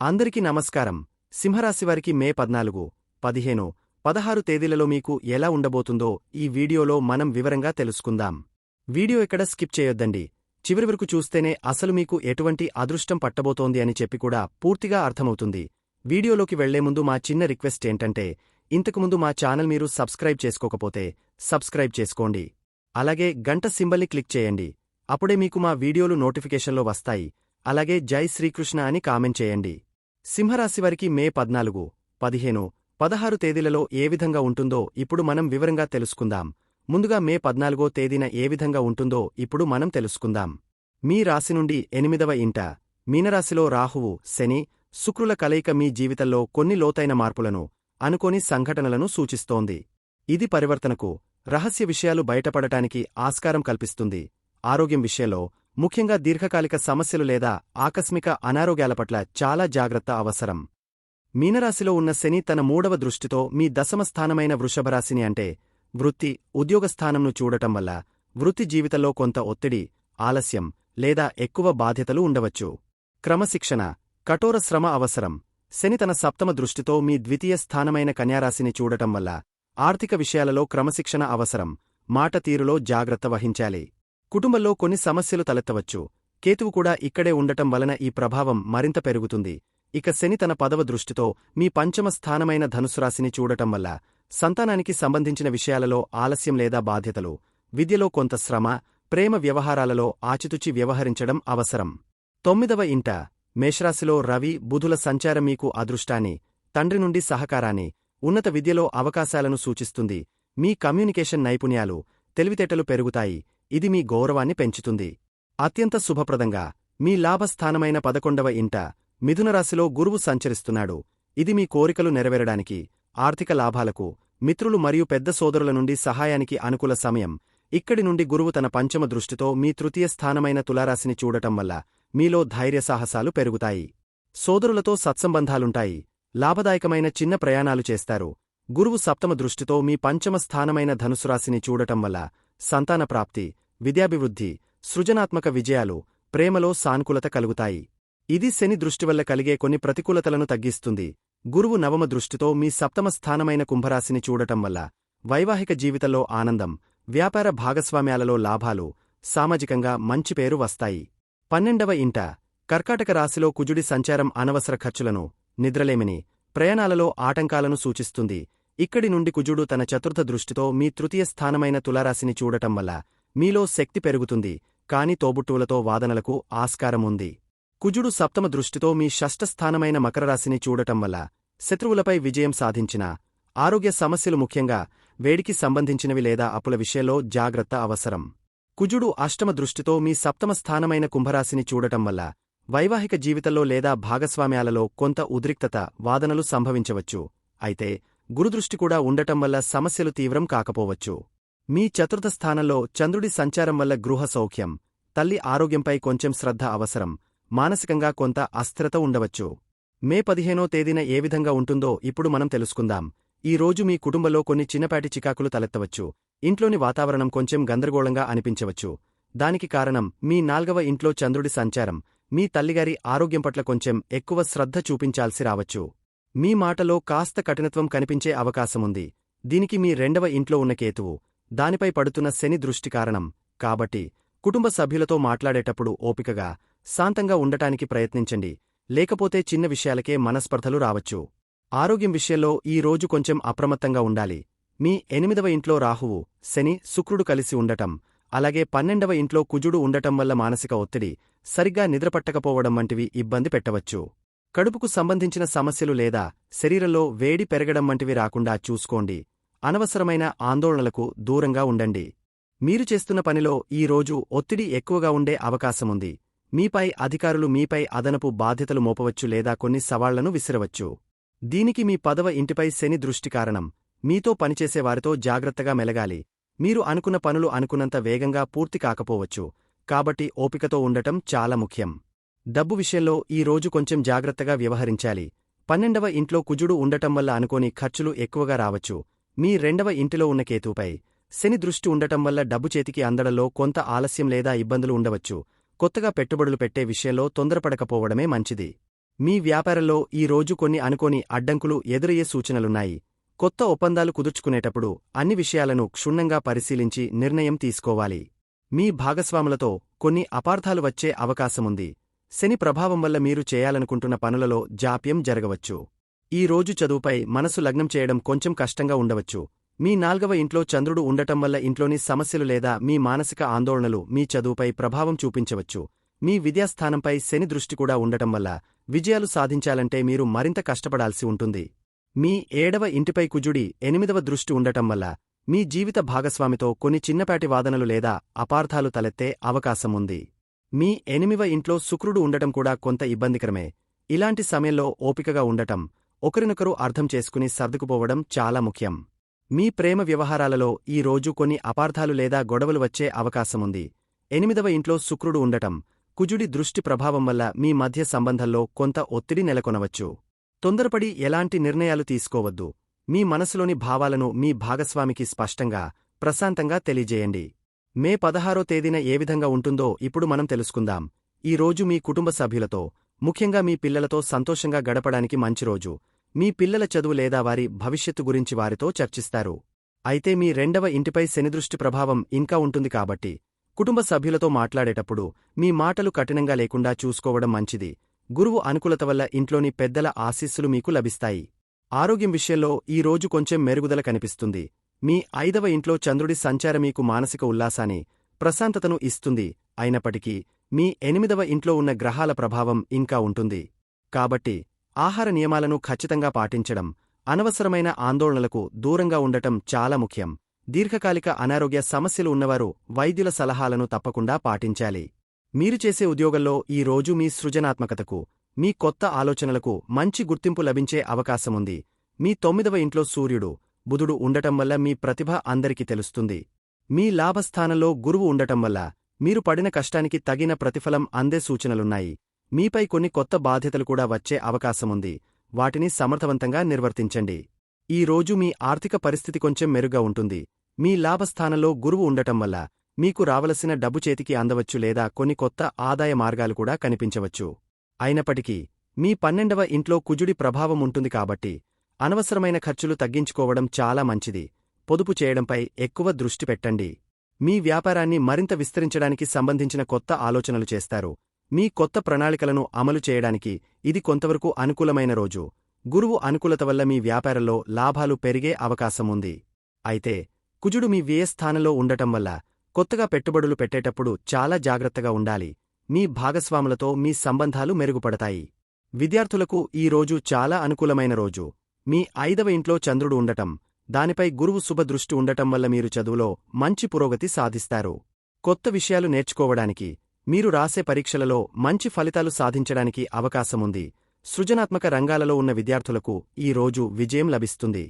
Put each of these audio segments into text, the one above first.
అందరికీ నమస్కారం. సింహరాశివారికి మే 14, 15, 16 తేదీలలో మీకు ఎలా ఉండబోతుందో ఈ వీడియోలో మనం వివరంగా తెలుసుకుందాం. వీడియో ఎక్కడ స్కిప్ చేయొద్దండి. చివరి వరకు చూస్తేనే అసలు మీకు ఎటువంటి అదృష్టం పట్టబోతోంది అని చెప్పి కూడా పూర్తిగా అర్థమవుతుంది. వీడియోలోకి వెళ్లే ముందు మా చిన్న రిక్వెస్ట్ ఏంటంటే, ఇంతకుముందు మా ఛానల్ మీరు సబ్స్క్రైబ్ చేసుకోకపోతే సబ్స్క్రైబ్ చేసుకోండి. అలాగే గంట సింబల్ని క్లిక్ చేయండి. అప్పుడే మీకు మా వీడియోలు నోటిఫికేషన్లో వస్తాయి. అలాగే జై శ్రీకృష్ణ అని కామెంట్ చేయండి. సింహరాశివారికి మే 14, 15, 16 తేదీలలో ఏ విధంగా ఉంటుందో ఇప్పుడు మనం వివరంగా తెలుసుకుందాం. ముందుగా మే 14వ తేదీన ఏ విధంగా ఉంటుందో ఇప్పుడు మనం తెలుసుకుందాం. మీ రాశి నుండి 8వ ఇంట మీనరాశిలో రాహువు, శని, శుక్రుల కలయిక మీ జీవితంలో కొన్ని లోతైన మార్పులను, అనుకోని సంఘటనలను సూచిస్తోంది. ఇది పరివర్తనకు, రహస్య విషయాలు బయటపడటానికి ఆస్కారం కల్పిస్తుంది. ఆరోగ్యం విషయంలో ముఖ్యంగా దీర్ఘకాలిక సమస్యలు లేదా ఆకస్మిక అనారోగ్యాల పట్ల చాలా జాగ్రత్త అవసరం. మీనరాశిలో ఉన్న శని తన 3వ దృష్టితో మీ దశమ స్థానమైన వృషభరాశిని అంటే వృత్తి, ఉద్యోగ స్థానంను చూడటం వల్ల వృత్తి జీవితంలో కొంత ఒత్తిడి, ఆలస్యం లేదా ఎక్కువ బాధ్యతలు ఉండవచ్చు. క్రమశిక్షణ, కఠోర శ్రమ అవసరం. శని తన 7వ దృష్టితో మీ ద్వితీయ స్థానమైన కన్యారాశిని చూడటం వల్ల ఆర్థిక విషయాలలో క్రమశిక్షణ అవసరం. మాట తీరులో జాగ్రత్త వహించాలి. కుటుంబంలో కొన్ని సమస్యలు తలెత్తవచ్చు. కేతువు కూడా ఇక్కడే ఉండటం వలన ఈ ప్రభావం మరింత పెరుగుతుంది. ఇక శని తన 10వ దృష్టితో మీ 5వ స్థానమైన ధనుస్సురాశిని చూడటం వల్ల సంతానానికి సంబంధించిన విషయాలలో ఆలస్యం లేదా బాధ్యతలు, విద్యలో కొంత శ్రమ, ప్రేమ వ్యవహారాలలో ఆచితూచి వ్యవహరించడం అవసరం. 9వ ఇంట మేషరాశిలో రవి, బుధుల సంచారం మీకు అదృష్టాన్ని, తండ్రి నుండి సహకారాన్ని, ఉన్నత విద్యలో అవకాశాలను సూచిస్తుంది. మీ కమ్యూనికేషన్ నైపుణ్యాలు, తెలివితేటలు పెరుగుతాయి. ఇది మీ గౌరవాన్ని పెంచుతుంది. అత్యంత శుభప్రదంగా మీ లాభస్థానమైన 11వ ఇంట మిథునరాశిలో గురువు సంచరిస్తున్నాడు. ఇది మీ కోరికలు నెరవేరడానికి, ఆర్థిక లాభాలకు, మిత్రులు మరియు పెద్ద సోదరుల నుండి సహాయానికి అనుకూల సమయం. ఇక్కడి నుండి గురువు తన 5వ దృష్టితో మీ తృతీయ స్థానమైన తులారాశిని చూడటం వల్ల మీలో ధైర్యసాహసాలు పెరుగుతాయి. సోదరులతో సత్సంబంధాలుంటాయి. లాభదాయకమైన చిన్న ప్రయాణాలు చేస్తారు. గురువు 7వ దృష్టితో మీ 5వ స్థానమైన ధనుసురాశిని చూడటం వల్ల సంతాన ప్రాప్తి, విద్యాభివృద్ధి, సృజనాత్మక విజయాలు, ప్రేమలో సానుకూలత కలుగుతాయి. ఇది శని దృష్టివల్ల కలిగే కొన్ని ప్రతికూలతలను తగ్గిస్తుంది. గురువు 9వ దృష్టితో మీ 7వ స్థానమైన కుంభరాశిని చూడటం వల్ల వైవాహిక జీవితంలో ఆనందం, వ్యాపార భాగస్వామ్యాలలో లాభాలు, సామాజికంగా మంచి పేరు వస్తాయి. 12వ ఇంట కర్కాటక రాశిలో కుజుడి సంచారం అనవసర ఖర్చులను, నిద్రలేమిని, ప్రయాణాలలో ఆటంకాలను సూచిస్తుంది. ఇక్కడి నుండి కుజుడు తన 4వ దృష్టితో మీ తృతీయ స్థానమైన తులారాశిని చూడటం వల్ల మీలో శక్తి పెరుగుతుంది. కాని తోబుట్టువులతో వాదనలకు ఆస్కారం ఉంది. కుజుడు 7వ దృష్టితో మీ 6వ స్థానమైన మకరరాశిని చూడటం వల్ల శత్రువులపై విజయం సాధించిన, ఆరోగ్య సమస్యలు ముఖ్యంగా వేడికి సంబంధించినవి లేదా అప్పుల విషయంలో జాగ్రత్త అవసరం. కుజుడు 8వ దృష్టితో మీ 7వ స్థానమైన కుంభరాశిని చూడటం వల్ల వైవాహిక జీవితంలో లేదా భాగస్వామ్యాలలో కొంత ఉద్రిక్తత, వాదనలు సంభవించవచ్చు. అయితే గురుదృష్టి కూడా ఉండటం వల్ల సమస్యలు తీవ్రం కాకపోవచ్చు. మీ 4వ స్థానంలో చంద్రుడి సంచారం వల్ల గృహ సౌఖ్యం, తల్లి ఆరోగ్యంపై కొంచెం శ్రద్ధ అవసరం. మానసికంగా కొంత అస్థిరత ఉండవచ్చు. మే 15వ తేదీన ఏ విధంగా ఉంటుందో ఇప్పుడు మనం తెలుసుకుందాం. ఈ రోజు మీ కుటుంబంలో కొన్ని చిన్నపాటి చికాకులు తలెత్తవచ్చు. ఇంట్లోని వాతావరణం కొంచెం గందరగోళంగా అనిపించవచ్చు. దానికి కారణం మీ 4వ ఇంట్లో చంద్రుడి సంచారం. మీ తల్లిగారి ఆరోగ్యం పట్ల కొంచెం ఎక్కువ శ్రద్ధ చూపించాల్సి రావచ్చు. మీ మాటలో కాస్త కఠినత్వం కనిపించే అవకాశముంది. దీనికి మీ 2వ ఇంట్లో ఉన్న కేతువు, దానిపై పడుతున్న శని దృష్టి కారణం. కాబట్టి కుటుంబ సభ్యులతో మాట్లాడేటప్పుడు ఓపికగా, శాంతంగా ఉండటానికి ప్రయత్నించండి. లేకపోతే చిన్న విషయాలకే మనస్పర్ధలు రావచ్చు. ఆరోగ్యం విషయంలో ఈ రోజు కొంచెం అప్రమత్తంగా ఉండాలి. మీ 8వ ఇంట్లో రాహువు, శని, శుక్రుడు కలిసి ఉండటం, అలాగే 12వ ఇంట్లో కుజుడు ఉండటం వల్ల మానసిక ఒత్తిడి, సరిగ్గా నిద్రపట్టకపోవడం వంటివి ఇబ్బంది పెట్టవచ్చు. కడుపుకు సంబంధించిన సమస్యలు లేదా శరీరంలో వేడి పెరగడం వంటివి రాకుండా చూసుకోండి. అనవసరమైన ఆందోళనలకు దూరంగా ఉండండి. మీరు చేస్తున్న పనిలో ఈ రోజు ఒత్తిడి ఎక్కువగా ఉండే అవకాశముంది. మీపై అధికారులు మీపై అదనపు బాధ్యతలు మోపవచ్చు లేదా కొన్ని సవాళ్లను విసిరవచ్చు. దీనికి మీ 10వ ఇంటిపై శని దృష్టి కారణం. మీతో పనిచేసేవారితో జాగ్రత్తగా మెలగాలి. మీరు అనుకున్న పనులు అనుకున్నంత వేగంగా పూర్తి కాకపోవచ్చు. కాబట్టి ఓపికతో ఉండటం చాలా ముఖ్యం. డబ్బు విషయంలో ఈ రోజు కొంచెం జాగ్రత్తగా వ్యవహరించాలి. 12వ ఇంట్లో కుజుడు ఉండటం వల్ల అనుకోని ఖర్చులు ఎక్కువగా రావచ్చు. మీ 2వ ఇంటిలో ఉన్న కేతువుపై శని దృష్టి ఉండటం వల్ల డబ్బు చేతికి అందడంలో కొంత ఆలస్యం లేదా ఇబ్బందులు ఉండవచ్చు. కొత్తగా పెట్టుబడులు పెట్టే విషయంలో తొందరపడకపోవడమే మంచిది. మీ వ్యాపారంలో ఈ రోజు కొన్ని అనుకోని అడ్డంకులు ఎదురయ్యే సూచనలున్నాయి. కొత్త ఒప్పందాలు కుదుర్చుకునేటప్పుడు అన్ని విషయాలను క్షుణ్ణంగా పరిశీలించి నిర్ణయం తీసుకోవాలి. మీ భాగస్వాములతో కొన్ని అపార్థాలు వచ్చే అవకాశముంది. శని ప్రభావం వల్ల మీరు చేయాలనుకుంటున్న పనులలో జాప్యం జరగవచ్చు. ఈ రోజు చదువుపై మనసు లగ్నం చేయడం కొంచెం కష్టంగా ఉండవచ్చు. మీ 4వ ఇంట్లో చంద్రుడు ఉండటం వల్ల ఇంట్లోని సమస్యలు లేదా మీ మానసిక ఆందోళనలు మీ చదువుపై ప్రభావం చూపించవచ్చు. మీ విద్యాస్థానంపై శని దృష్టి కూడా ఉండటం వల్ల విజయాలు సాధించాలంటే మీరు మరింత కష్టపడాల్సి ఉంటుంది. మీ 7వ ఇంటిపై కుజుడి 8వ దృష్టి ఉండటం వల్ల మీ జీవిత భాగస్వామితో కొన్ని చిన్నపాటి వాదనలు లేదా అపార్థాలు తలెత్తే అవకాశముంది. మీ 8వ ఇంట్లో శుక్రుడు ఉండటం కూడా కొంత ఇబ్బందికరమే. ఇలాంటి సమయంలో ఓపికగా ఉండటం, ఒకరినొకరు అర్థం చేసుకుని సర్దుకుపోవడం చాలా ముఖ్యం. మీ ప్రేమ వ్యవహారాలలో ఈ రోజు కొన్ని అపార్థాలు లేదా గొడవలు వచ్చే అవకాశముంది. 8వ ఇంట్లో శుక్రుడు ఉండటం, కుజుడి దృష్టి ప్రభావం వల్ల మీ మధ్య సంబంధంలో కొంత ఒత్తిడి నెలకొనవచ్చు. తొందరపడి ఎలాంటి నిర్ణయాలు తీసుకోవద్దు. మీ మనసులోని భావాలను మీ భాగస్వామికి స్పష్టంగా, ప్రశాంతంగా తెలియజేయండి. మే 16వ తేదీన ఏ విధంగా ఉంటుందో ఇప్పుడు మనం తెలుసుకుందాం. ఈ రోజు మీ కుటుంబ సభ్యులతో, ముఖ్యంగా మీ పిల్లలతో సంతోషంగా గడపడానికి మంచి రోజు. మీ పిల్లల చదువు లేదా వారి భవిష్యత్తు గురించి వారితో చర్చిస్తారు. అయితే మీ 2వ ఇంటిపై శనిదృష్టి ప్రభావం ఇంకా ఉంటుంది కాబట్టి కుటుంబ సభ్యులతో మాట్లాడేటప్పుడు మీ మాటలు కఠినంగా లేకుండా చూసుకోవడం మంచిది. గురువు అనుకూలత వల్ల ఇంట్లోని పెద్దల ఆశీస్సులు మీకు లభిస్తాయి. ఆరోగ్యం విషయంలో ఈ రోజు కొంచెం మెరుగుదల కనిపిస్తుంది. మీ 5వ ఇంట్లో చంద్రుడి సంచారం మీకు మానసిక ఉల్లాసాన్ని, ప్రశాంతతను ఇస్తుంది. అయినప్పటికీ మీ 8వ ఇంట్లో ఉన్న గ్రహాల ప్రభావం ఇంకా ఉంటుంది. కాబట్టి ఆహార నియమాలను ఖచ్చితంగా పాటించడం, అనవసరమైన ఆందోళనలకు దూరంగా ఉండటం చాలా ముఖ్యం. దీర్ఘకాలిక అనారోగ్య సమస్యలు ఉన్నవారు వైద్యుల సలహాలను తప్పకుండా పాటించాలి. మీరు చేసే ఉద్యోగంలో ఈ రోజు మీ సృజనాత్మకతకు, మీ కొత్త ఆలోచనలకు మంచి గుర్తింపు లభించే అవకాశముంది. మీ 9వ ఇంట్లో సూర్యుడు, బుధుడు ఉండటం వల్ల మీ ప్రతిభ అందరికీ తెలుస్తుంది. మీ లాభస్థానంలో గురువు ఉండటం వల్ల మీరు పడిన కష్టానికి తగిన ప్రతిఫలం అందే సూచనలున్నాయి. మీపై కొన్ని కొత్త బాధ్యతలు కూడా వచ్చే అవకాశముంది. వాటిని సమర్థవంతంగా నిర్వర్తించండి. ఈ రోజు మీ ఆర్థిక పరిస్థితి కొంచెం మెరుగ్గా ఉంటుంది. మీ లాభస్థానంలో గురువు ఉండటం వల్ల మీకు రావలసిన డబ్బు చేతికి అందవచ్చు లేదా కొన్ని కొత్త ఆదాయ మార్గాలు కూడా కనిపించవచ్చు. అయినప్పటికీ మీ 12వ ఇంట్లో కుజుడి ప్రభావం ఉంటుంది కాబట్టి అనవసరమైన ఖర్చులు తగ్గించుకోవడం చాలా మంచిది. పొదుపు చేయడంపై ఎక్కువ దృష్టి పెట్టండి. మీ వ్యాపారాన్ని మరింత విస్తరించడానికి సంబంధించిన కొత్త ఆలోచనలు చేస్తారు. మీ కొత్త ప్రణాళికలను అమలు చేయడానికి ఇది కొంతవరకు అనుకూలమైన రోజు. గురువు అనుకూలత వల్ల మీ వ్యాపారంలో లాభాలు పెరిగే అవకాశముంది. అయితే కుజుడు మీ వ్యయస్థానంలో ఉండటం వల్ల కొత్తగా పెట్టుబడులు పెట్టేటప్పుడు చాలా జాగ్రత్తగా ఉండాలి. మీ భాగస్వాములతో మీ సంబంధాలు మెరుగుపడతాయి. విద్యార్థులకు ఈ రోజు చాలా అనుకూలమైన రోజు. మీ 5వ ఇంట్లో చంద్రుడు ఉండటం, దానిపై గురువు శుభదృష్టి ఉండటం వల్ల మీరు చదువులో మంచి పురోగతి సాధిస్తారు. కొత్త విషయాలు నేర్చుకోవడానికి, మీరు రాసే పరీక్షలలో మంచి ఫలితాలు సాధించడానికి అవకాశముంది. సృజనాత్మక రంగాలలో ఉన్న విద్యార్థులకు ఈ రోజు విజయం లభిస్తుంది.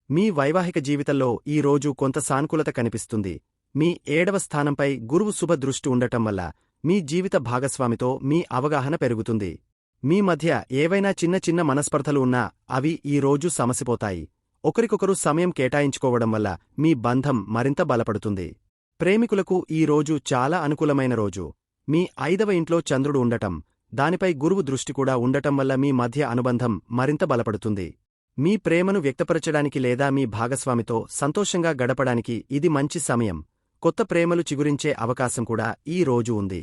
మీ వైవాహిక జీవితంలో ఈ రోజు కొంత సానుకూలత కనిపిస్తుంది. మీ 7వ స్థానంపై గురువు శుభ దృష్టి ఉండటం వల్ల మీ జీవిత భాగస్వామితో మీ అవగాహన పెరుగుతుంది. మీ మధ్య ఏవైనా చిన్న చిన్న మనస్పర్ధలు ఉన్నా అవి ఈ రోజు సమసిపోతాయి. ఒకరికొకరు సమయం కేటాయించుకోవడం వల్ల మీ బంధం మరింత బలపడుతుంది. ప్రేమికులకు ఈ రోజు చాలా అనుకూలమైన రోజు. మీ 5వ ఇంట్లో చంద్రుడు ఉండటం, దానిపై గురువు దృష్టి కూడా ఉండటం వల్ల మీ మధ్య అనుబంధం మరింత బలపడుతుంది. మీ ప్రేమను వ్యక్తపరచడానికి లేదా మీ భాగస్వామితో సంతోషంగా గడపడానికి ఇది మంచి సమయం. కొత్త ప్రేమలు చిగురించే అవకాశం కూడా ఈ రోజు ఉంది.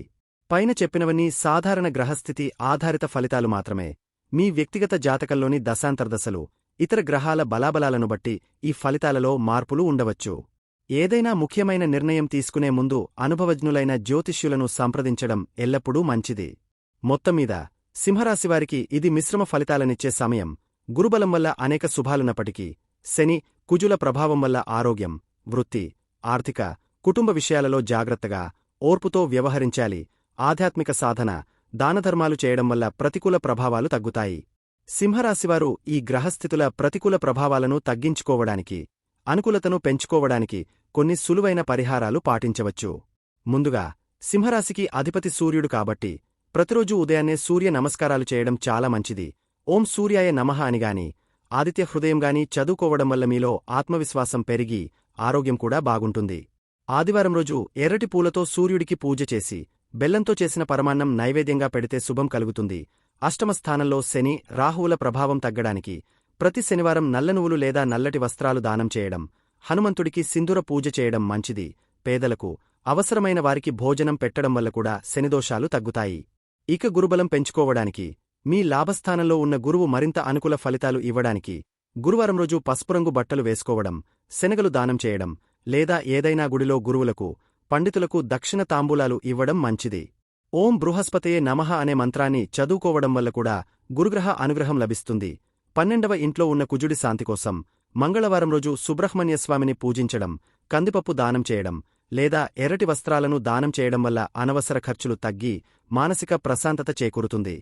పైన చెప్పినవన్నీ సాధారణ గ్రహస్థితి ఆధారిత ఫలితాలు మాత్రమే. మీ వ్యక్తిగత జాతకంలోని దశాంతర్దశలు, ఇతర గ్రహాల బలాబలాలను బట్టి ఈ ఫలితాలలో మార్పులు ఉండవచ్చు. ఏదైనా ముఖ్యమైన నిర్ణయం తీసుకునే ముందు అనుభవజ్ఞులైన జ్యోతిష్యులను సంప్రదించడం ఎల్లప్పుడూ మంచిది. మొత్తంమీద సింహరాశివారికి ఇది మిశ్రమ ఫలితాలనిచ్చే సమయం. గురుబలం వల్ల అనేక శుభాలున్నప్పటికీ శని, కుజుల ప్రభావం వల్ల ఆరోగ్యం, వృత్తి, ఆర్థిక, కుటుంబ విషయాలలో జాగ్రత్తగా, ఓర్పుతో వ్యవహరించాలి. ఆధ్యాత్మిక సాధన, దానధర్మాలు చేయడం వల్ల ప్రతికూల ప్రభావాలు తగ్గుతాయి. సింహరాశివారు ఈ గ్రహస్థితుల ప్రతికూల ప్రభావాలను తగ్గించుకోవడానికి, అనుకూలతను పెంచుకోవడానికి కొన్ని సులువైన పరిహారాలు పాటించవచ్చు. ముందుగా, సింహరాశికి అధిపతి సూర్యుడు కాబట్టి ప్రతిరోజూ ఉదయాన్నే సూర్య నమస్కారాలు చేయడం చాలా మంచిది. ఓం సూర్యాయ నమః అనిగాని, ఆదిత్య హృదయంగాని చదువుకోవడం వల్ల మీలో ఆత్మవిశ్వాసం పెరిగి ఆరోగ్యం కూడా బాగుంటుంది. ఆదివారం రోజు ఎర్రటి పూలతో సూర్యుడికి పూజ చేసి బెల్లంతో చేసిన పరమాన్నం నైవేద్యంగా పెడితే శుభం కలుగుతుంది. అష్టమ స్థానంలో శని రాహువుల ప్రభావం తగ్గడానికి ప్రతి శనివారం నల్ల నువ్వులు లేదా నల్లటి వస్త్రాలు దానం చేయడం, హనుమంతుడికి సింధూర పూజ చేయడం మంచిది. పేదలకు అవసరమైన వారికి భోజనం పెట్టడం వల్ల కూడా శనిదోషాలు తగ్గుతాయి. ఇక గురుబలం పెంచుకోవడానికి మీ లాభస్థానంలో ఉన్న గురువు మరింత అనుకూల ఫలితాలు ఇవ్వడానికి గురువారం రోజు పసుపురంగు బట్టలు వేసుకోవడం, శనగలు దానం చేయడం లేదా ఏదైనా గుడిలో గురువులకు పండితులకు దక్షిణ తాంబూలాలు ఇవ్వడం మంచిది. ఓం బృహస్పతయే నమః అనే మంత్రాన్ని చదువుకోవడం వల్ల కూడా గురుగ్రహ అనుగ్రహం లభిస్తుంది. 12వ ఇంట్లో ఉన్న కుజుడి శాంతి కోసం మంగళవారం రోజు సుబ్రహ్మణ్యస్వామిని పూజించడం, కందిపప్పు దానం చేయడం లేదా ఎర్రటి వస్త్రాలను దానం చేయడం వల్ల అనవసర ఖర్చులు తగ్గి మానసిక ప్రశాంతత చేకూరుతుంది.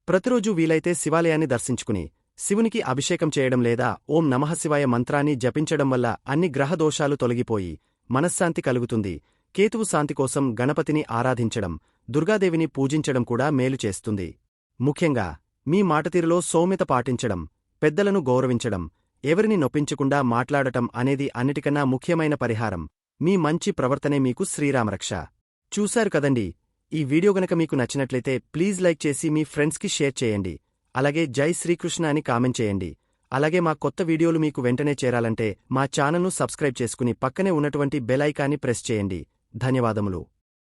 ప్రతిరోజూ వీలైతే శివాలయాన్ని దర్శించుకుని శివునికి అభిషేకం చేయడం లేదా ఓం నమః శివాయ మంత్రాన్ని జపించడం వల్ల అన్ని గ్రహదోషాలు తొలగిపోయి మనశ్శాంతి కలుగుతుంది. కేతువు శాంతి కోసం గణపతిని ఆరాధించడం, దుర్గాదేవిని పూజించడం కూడా మేలు చేస్తుంది. ముఖ్యంగా మీ మాటతీరులో సౌమ్యత పాటించడం, పెద్దలను గౌరవించడం, ఎవరిని నొప్పించకుండా మాట్లాడటం అనేది అన్నిటికన్నా ముఖ్యమైన పరిహారం. మీ మంచి ప్రవర్తనే మీకు శ్రీరామరక్ష. చూశారు కదండి. ఈ వీడియో గనక మీకు నచ్చినట్లయితే ప్లీజ్ లైక్ చేసి మీ ఫ్రెండ్స్కి షేర్ చేయండి. అలాగే జై శ్రీకృష్ణ అని కామెంట్ చేయండి. అలాగే మా కొత్త వీడియోలు మీకు వెంటనే చేరాలంటే మా ఛానల్ను సబ్స్క్రైబ్ చేసుకుని పక్కనే ఉన్నటువంటి బెల్ ఐకాన్ని ప్రెస్ చేయండి. ధన్యవాదములు.